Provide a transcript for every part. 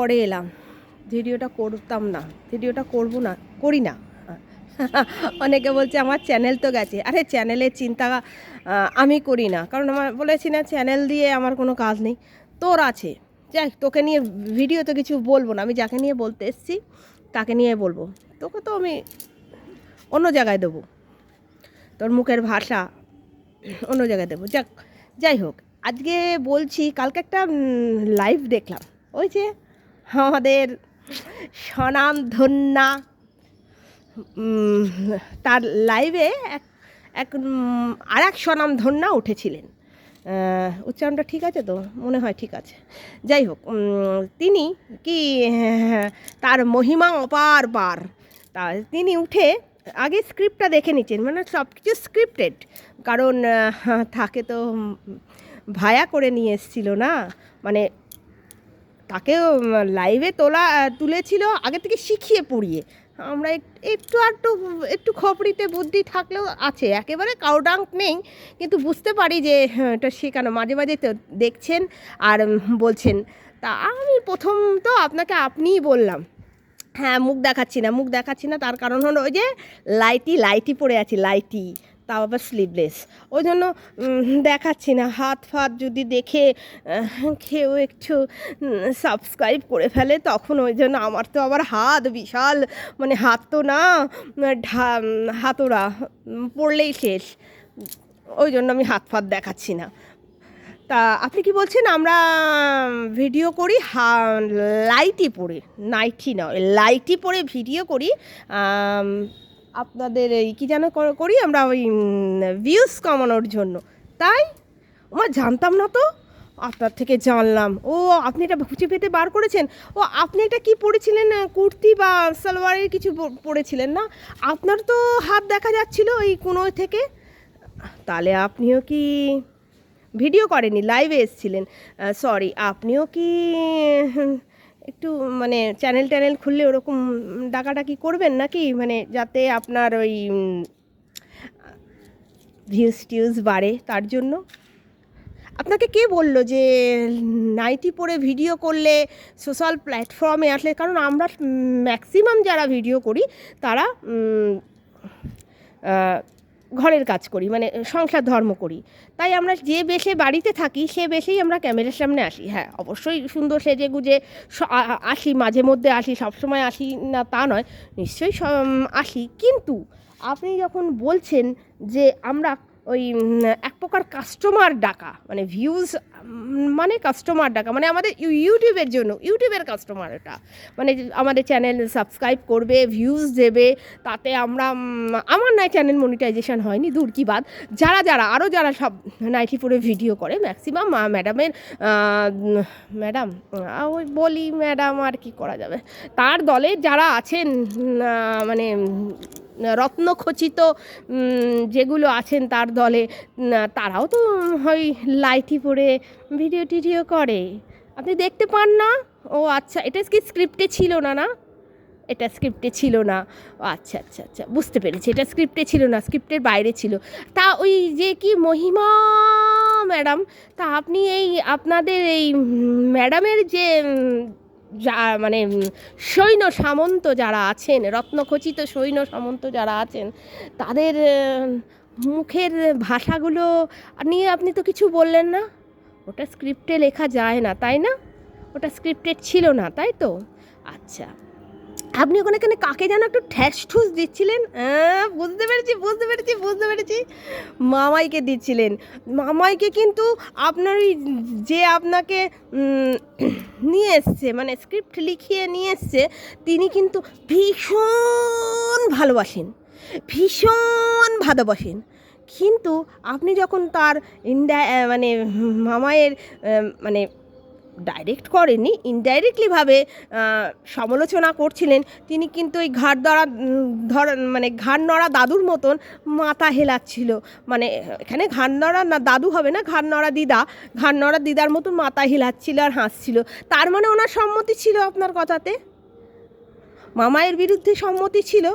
পরে এলাম, ভিডিওটা করতাম না, ভিডিওটা করবো না, করি না। অনেকে বলছে আমার চ্যানেল তো গেছে। আরে চ্যানেলের চিন্তা আমি করি না, কারণ আমার বলেছি না চ্যানেল দিয়ে আমার কোনো কাজ নেই। তোর আছে, যাই তোকে নিয়ে ভিডিও তো কিছু বলবো না, আমি যাকে নিয়ে বলতে এসছি তাকে নিয়ে বলবো। তোকে তো আমি অন্য জায়গায় দেবো, তোর মুখের ভাষা অন্য জায়গায় দেবো। যাই হোক, আজকে বলছি কালকে একটা লাইভ দেখলাম, ওই যে আমাদের স্বনামধন্যা তার লাইভে এক এক আর এক স্বনামধন্যা উঠেছিলেন। উচ্চারণটা ঠিক আছে তো? মনে হয় ঠিক আছে। যাই হোক, তিনি কি তার মহিমা অপার। তা তিনি উঠে আগে স্ক্রিপ্টটা দেখে নিচ্ছেন, মানে সব কিছু স্ক্রিপ্টেড, কারণ তাকে তো ভায়া করে নিয়ে এসেছিল না, মানে তাকেও লাইভে তুলেছিল আগে থেকে শিখিয়ে পড়িয়ে। আমরা একটু খপড়িতে বুদ্ধি থাকলেও আছে, একেবারে কাউডাঙ্ক নেই, কিন্তু বুঝতে পারি যে এটা শেখানো। মাঝে মাঝে তো দেখছেন আর বলছেন। তা আমি প্রথম তো আপনাকে আপনিই বললাম, হ্যাঁ মুখ দেখাচ্ছি না, তার কারণ হলো ওই যে লাইটি পরে আছি, লাইটি, তাও আবার স্লিভলেস, ওই জন্য দেখাচ্ছি না। হাত ফাত যদি দেখে কেউ একটু সাবস্ক্রাইব করে ফেলে তখন, ওই জন্য আমার তো আবার হাত বিশাল, মানে হাত তো না হাতোড়া, পড়লেই শেষ, ওই জন্য আমি হাত ফাত দেখাচ্ছি না। তা আপনি কি বলছেন আমরা ভিডিও করি লাইটি পরে, নাইটি নয়, লাইটি পরে ভিডিও করি, আপনাদের এই কী যেন করি আমরা, ওই ভিউজ কমানোর জন্য, তাই? আমার জানতাম না তো, আপনার থেকে জানলাম। ও আপনি এটা খুঁজে পেতে বার করেছেন। ও আপনি এটা কি পরেছিলেন, কুর্তি বা সালোয়ারের কিছু পরেছিলেন না? আপনার তো হাত দেখা যাচ্ছিল ওই কোনো থেকে। তাহলে আপনিও কি ভিডিও করেনি, লাইভে এসেছিলেন? সরি, আপনিও কি একটু মানে চ্যানেল খুললে ওরকম ডাকাডাকি করবেন নাকি, মানে যাতে আপনার ওই ভিউজ বাড়ে, তার জন্য? আপনাকে কে বললো যে নাইটি পরে ভিডিও করলে সোশ্যাল প্ল্যাটফর্মে আসলে? কারণ আমরা ম্যাক্সিমাম যারা ভিডিও করি তারা ঘরের কাজ করি, মানে সংসার ধর্ম করি, তাই আমরা যে বেশে বাড়িতে থাকি সে বেশেই আমরা ক্যামেরার সামনে আসি। হ্যাঁ অবশ্যই সুন্দর সেজে গুজে আসি, মাঝে মধ্যে আসি, সবসময় আসি না তা নয়, নিশ্চয়ই আসি। কিন্তু আপনি যখন বলছেন যে আমরা ওই এক প্রকার কাস্টমার ডাকা, মানে ভিউজ মানে কাস্টমার ডাকা, মানে আমাদের ইউটিউবের জন্য, ইউটিউবের কাস্টমার, এটা মানে আমাদের চ্যানেল সাবস্ক্রাইব করবে, ভিউজ দেবে, তাতে আমরা আমার নয় চ্যানেল মনিটাইজেশন হয়নি, দূর কি বাদ, আরও যারা সব নাইটি পরে ভিডিও করে ম্যাক্সিমাম ম্যাডাম ওই বলি ম্যাডাম, আর কি করা যাবে, তার দলে যারা আছেন, মানে রত্নখচিত যেগুলো আছেন তার দলে, তারাও তো ওই লাইটি পরে ভিডিও টিডিও করে, আপনি দেখতে পান না? ও আচ্ছা, এটা কি স্ক্রিপ্টে ছিল না? না, এটা স্ক্রিপ্টে ছিল না। আচ্ছা, বুঝতে পেরেছি, এটা স্ক্রিপ্টে ছিল না, স্ক্রিপ্টের বাইরে ছিল। তা ওই যে কি মহিমা ম্যাডাম, তা আপনি এই আপনাদের এই ম্যাডামের যে যা মানে সৈন্য সামন্ত যারা আছেন, রত্নখচিত সৈন্য সামন্ত যারা আছেন, তাদের মুখের ভাষাগুলো নিয়ে আপনি তো কিছু বললেন না। ওটা স্ক্রিপ্টে লেখা যায় না, তাই না? ওটা স্ক্রিপ্টেড ছিল না, তাই তো? আচ্ছা, আপনি ওখানে কাকে যেন একটু ঠ্যাস ঠুস দিচ্ছিলেন? বুঝতে পেরেছি, মামাইকে দিচ্ছিলেন। মামাইকে কিন্তু আপনার যে আপনাকে নিয়ে এসছে, মানে স্ক্রিপ্ট লিখিয়ে নিয়ে এসছে, তিনি কিন্তু ভীষণ ভালোবাসেন। কিন্তু আপনি যখন তার মানে মামাইয়ের মানে ডাইরেক্ট করেননি, ইনডাইরেক্টলিভাবে সমালোচনা করছিলেন, তিনি কিন্তু ওই ঘাড় নড়া দাদুর মতন মাথা হেলাচ্ছিল, মানে এখানে ঘাড় নড়া না দাদু হবে না, ঘাড় নড়া দিদার মতন মাথা হেলাচ্ছিল আর হাসছিল। তার মানে ওনার সম্মতি ছিল আপনার কথাতে, মামায়ের বিরুদ্ধে সম্মতি ছিল,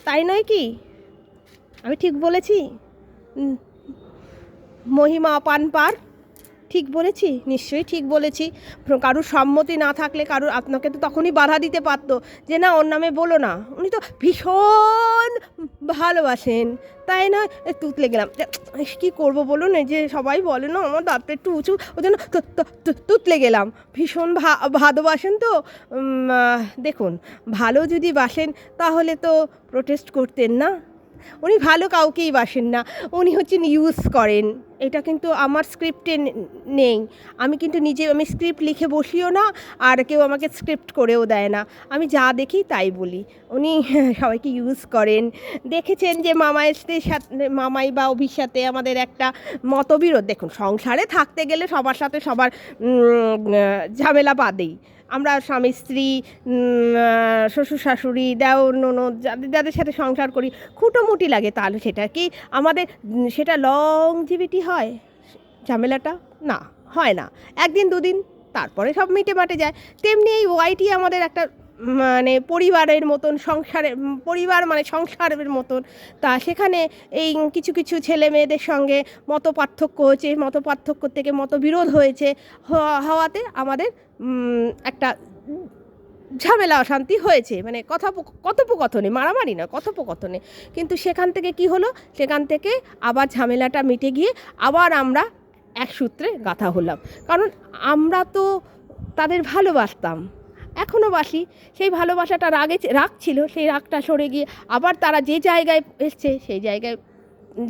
তাই নয় কি? আমি ঠিক বলেছি? মহিমা পানপার, ঠিক বলেছি? নিশ্চয়ই ঠিক বলেছি। কারুর সম্মতি না থাকলে আপনাকে তো তখনই বাধা দিতে পারতো যে না ওর নামে বলো না। উনি তো ভীষণ ভালোবাসেন, তাই না? তুতলে গেলাম। কী করবো বলুন? এই যে সবাই বলে না আমার দাঁতটা একটু উঁচু, ওই জন্য তুতলে গেলাম। ভীষণ ভালোবাসেন তো। দেখুন, ভালো যদি বাসেন তাহলে তো প্রোটেস্ট করতেন না। উনি ভালো কাউকেই বাসেন না, উনি হচ্ছেন ইউজ করেন। এটা কিন্তু আমার স্ক্রিপ্টে নেই। আমি কিন্তু আমি স্ক্রিপ্ট লিখে বসিও না, আর কেউ আমাকে স্ক্রিপ্ট করেও দেয় না। আমি যা দেখি তাই বলি। উনি সবাইকে ইউজ করেন। দেখেছেন যে মামাইদের সাথে, মামাই বা অভির সাথে আমাদের একটা মতবিরোধ। দেখুন, সংসারে থাকতে গেলে সবার সাথে সবার ঝামেলা বাদেই। আমরা স্বামী স্ত্রী, শ্বশুর শাশুড়ি, দেওর ননদ, যাদের সাথে সংসার করি, খুঁটোমুটি লাগে, তাহলে সেটা কি আমাদের সেটা লংজিভিটি হয়? ঝামেলাটা না, হয় না। একদিন দুদিন, তারপরে সব মিটে মাটে যায়। তেমনি এই ওয়াইটি আমাদের একটা মানে পরিবারের মতন, পরিবার মানে সংসারের মতন। তা সেখানে এই কিছু কিছু ছেলে মেয়েদের সঙ্গে মত পার্থক্য হয়েছে, মত পার্থক্য থেকে মতবিরোধ হয়েছে, হওয়াতে আমাদের একটা ঝামেলা অশান্তি হয়েছে, মানে কথোপকথনে, মারামারি না, কথোপকথনে। কিন্তু সেখান থেকে কি হলো? সেখান থেকে আবার ঝামেলাটা মিটে গিয়ে আবার আমরা এক সূত্রে গাঁথা হলাম। কারণ আমরা তো তাদের ভালোবাসতাম, এখনও বাসি। সেই ভালোবাসাটা রাগ ছিল, সেই রাগটা সরে গিয়ে আবার তারা যে জায়গায় এসছে, সেই জায়গায়,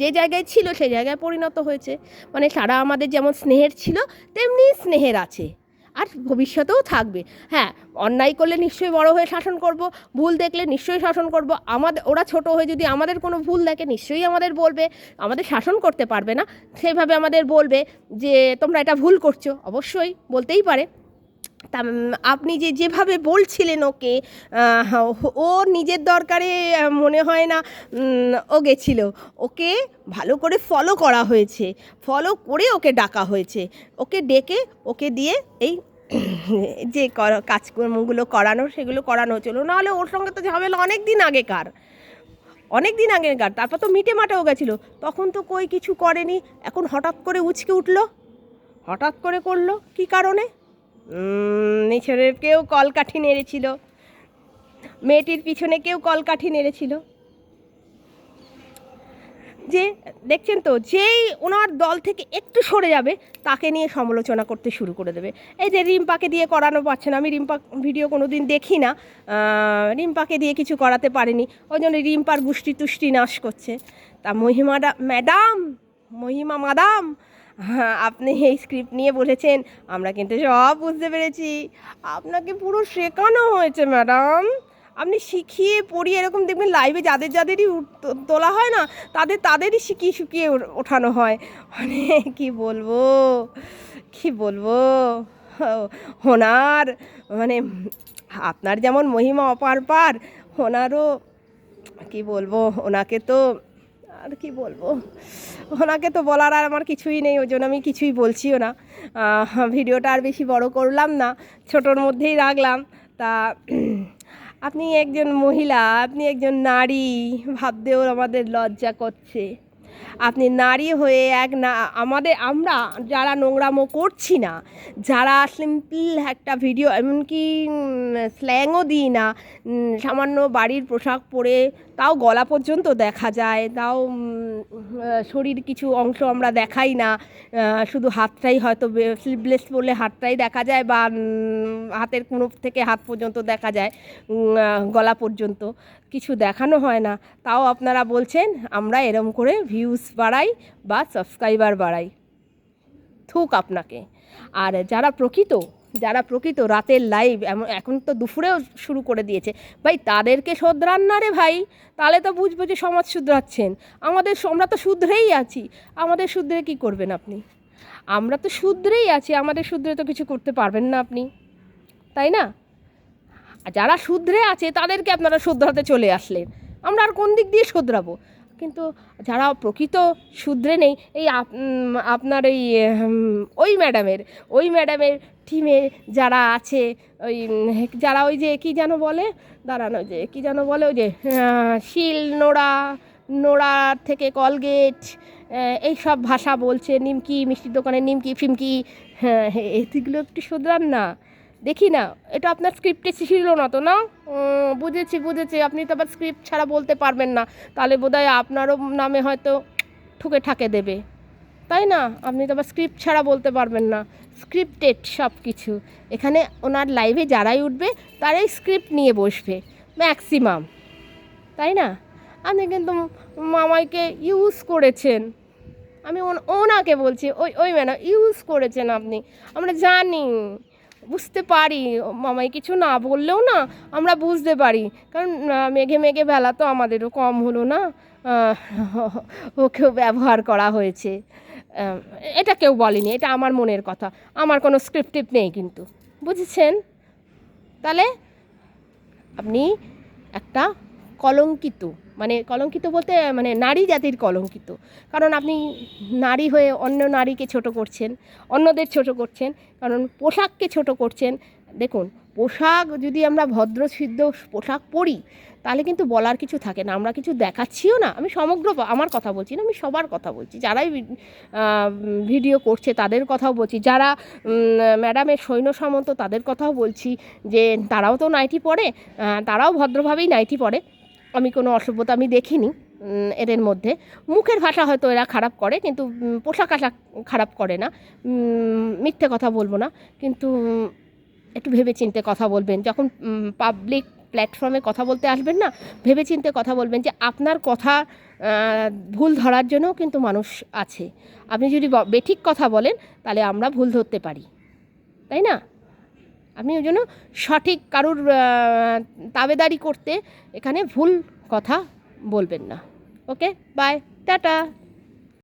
যে জায়গায় ছিল সেই জায়গায় পরিণত হয়েছে। মানে তারা আমাদের যেমন স্নেহের ছিল, তেমনি স্নেহের আছে, আর ভবিষ্যতেও থাকবে। হ্যাঁ, অন্যায় করলে নিশ্চয়ই বড় হয়ে শাসন করব, ভুল দেখলে নিশ্চয়ই শাসন করব। ওরা ছোট হয়ে যদি আমাদের কোনো ভুল দেখে নিশ্চয়ই আমাদের বলবে। আমাদের শাসন করতে পারবে না, সেইভাবে আমাদের বলবে যে তোমরা এটা ভুল করছো, অবশ্যই বলতেই পারে। তা আপনি যেভাবে বলছিলেন ওকে, ও নিজের দরকারে মনে হয় না ও গেছিল। ওকে ভালো করে ফলো করা হয়েছে, ফলো করে ওকে ডাকা হয়েছে। ওকে ডেকে ওকে দিয়ে এই যে কাজকর্মগুলো করানো, সেগুলো করানো হচ্ছিল। নাহলে ওর সঙ্গে তো ঝামেলা অনেক দিন আগেকার। তারপর তো মিটে মাটেও গেছিলো, তখন তো কই কিছু করেনি। এখন হঠাৎ করে উচকে উঠলো, হঠাৎ করে করলো, কী কারণে? নিচরে কেউ কলকাঠি নেড়েছিল, মেয়েটির পিছনে কেউ কলকাঠি নেড়েছিল। যে দেখছেন তো, যেই ওনার দল থেকে একটু সরে যাবে তাকে নিয়ে সমালোচনা করতে শুরু করে দেবে। এই যে রিম্পাকে দিয়ে করানো পারছে না, আমি রিম্পা ভিডিও কোনো দিন দেখি না, রিম্পাকে দিয়ে কিছু করাতে পারেনি, ওই জন্য রিম্পার গুষ্টি তুষ্টি নাশ করছে। তা মহিমা মাদাম, হ্যাঁ, আপনি এই স্ক্রিপ্ট নিয়ে বলেছেন, আমরা কিন্তু সব বুঝতে পেরেছি। আপনাকে পুরো শেখানো হয়েছে ম্যাডাম। আপনি শিখিয়ে পড়িয়ে এরকম দেখবেন লাইভে যাদেরই তোলা হয় না, তাদেরই শিখিয়ে ওঠানো হয়। মানে কি বলবো ওনার, মানে আপনার যেমন মহিমা অপার, ওনারও কি বলবো, ওনাকে তো আর কি বলবো, ওনাকে তো বলার আর আমার কিছুই নেই, ওই জন্য আমি কিছুই বলছিও না। ভিডিওটা আর বেশি বড় করলাম না, ছোটোর মধ্যেই রাখলাম। তা আপনি একজন মহিলা, আপনি একজন নারী, ভাবতেও আমাদের লজ্জা করছে। আপনি নারী হয়ে আমরা যারা নোংরামো করছি না, যারা সিম্পল একটা ভিডিও, এমনকি স্ল্যাংও দিই না, সামান্য বাড়ির পোশাক পরে, তাও গলা পর্যন্ত দেখা যায়, তাও শরীর কিছু অংশ আমরা দেখাই না, শুধু হাতটাই হয়তো স্লিভলেস পরলে হাতটাই দেখা যায়, বা হাতের কোণো থেকে হাত পর্যন্ত দেখা যায়, গলা পর্যন্ত কিছু দেখানো হয় না, তাও আপনারা বলছেন আমরা এরম করে ভিউজ বাড়াই বা সাবস্ক্রাইবার বাড়াই। থুক আপনাকে। আর যারা প্রকৃত রাতের লাইভ এখন তো দুপুরেও শুরু করে দিয়েছে, ভাই তাদেরকে শোধরান না রে ভাই, তাহলে তো বুঝবো যে সমাজ শুধরাচ্ছেন। আমরা তো শুধরেই আছি, আমাদের শুধরে কি করবেন আপনি? আমরা তো শুধরেই আছি, আমাদের শুধরে তো কিছু করতে পারবেন না আপনি, তাই না? যারা শুধরে আছে তাদেরকে আপনারা শুধরাতে চলে আসলেন, আমরা আর কোন দিক দিয়ে শুধরাবো? কিন্তু যারা প্রকৃত শুধরে নেই, এই আপনার ওই ম্যাডামের টিমে যারা আছে, যারা ওই যে কী যেন বলে, ওই যে শিল নোড়া নোড়া থেকে কলগেট এই সব ভাষা বলছে, নিমকি, মিষ্টির দোকানে নিমকি ফিমকি, হ্যাঁ এগুলো একটু শোধরান না, দেখি না। এটা আপনার স্ক্রিপ্টে ছিল না তো, না? বুঝেছি বুঝেছি, আপনি তো আবার স্ক্রিপ্ট ছাড়া বলতে পারবেন না, তাহলে বোধহয় আপনারও নামে হয়তো ঠুকে ঠাকে দেবে, তাই না? আপনি তো আবার স্ক্রিপ্ট ছাড়া বলতে পারবেন না, স্ক্রিপ্টেড সব কিছু। এখানে ওনার লাইভে যারাই উঠবে তারাই স্ক্রিপ্ট নিয়ে বসবে ম্যাক্সিমাম, তাই না? আপনি কিন্তু মামাইকে ইউজ করেছেন, আমি ওনাকে বলছি, ওই ম্যাডাম ইউজ করেছেন আপনি, আমরা জানি, বুঝতে পারি, মামাই কিছু না বললেও না আমরা বুঝতে পারি, কারণ মেঘে মেঘে বেলা তো আমাদেরও কম হলো না, ওকেও ব্যবহার করা হয়েছে, এটা কেউ বলেনি, এটা আমার মনের কথা, আমার কোনো স্ক্রিপ্টিভ নেই কিন্তু, বুঝেছেন? তাহলে আপনি একটা কলঙ্কিত, মানে কলঙ্কিত বলতে মানে নারী জাতির কলঙ্কিত, কারণ আপনি নারী হয়ে অন্য নারীকে ছোট করছেন, অন্যদের ছোট করছেন, কারণ পোশাককে ছোট করছেন। দেখুন, পোশাক যদি আমরা ভদ্রসিদ্ধ পোশাক পরি তাহলে কিন্তু বলার কিছু থাকে না, আমরা কিছু দেখাচ্ছিও না, আমি সমগ্র আমার কথা বলছি না, আমি সবার কথা বলছি, যারাই ভিডিও করছে তাদের কথাও বলছি, যারা ম্যাডামের সৈন্য সামন্ত তাদের কথাও বলছি, যে তারাও তো নাইটি পরে, তারাও ভদ্রভাবেই নাইটি পরে, আমি কোনো অসভ্যতা আমি দেখিনি এদের মধ্যে। মুখের ভাষা হয়তো এরা খারাপ করে, কিন্তু পোশাক আশাক খারাপ করে না, মিথ্যে কথা বলবো না, কিন্তু একটু ভেবেচিন্তে কথা বলবেন, যখন পাবলিক প্ল্যাটফর্মে কথা বলতে আসবেন না, ভেবেচিন্তে কথা বলবেন, যে আপনার কথা ভুল ধরার জন্যও কিন্তু মানুষ আছে, আপনি যদি বেঠিক কথা বলেন তাহলে আমরা ভুল ধরতে পারি, তাই না? আপনি ওই জন্য সঠিক কারুর তাবেদারি করতে এখানে ভুল কথা বলবেন না। ওকে, বাই, টাটা।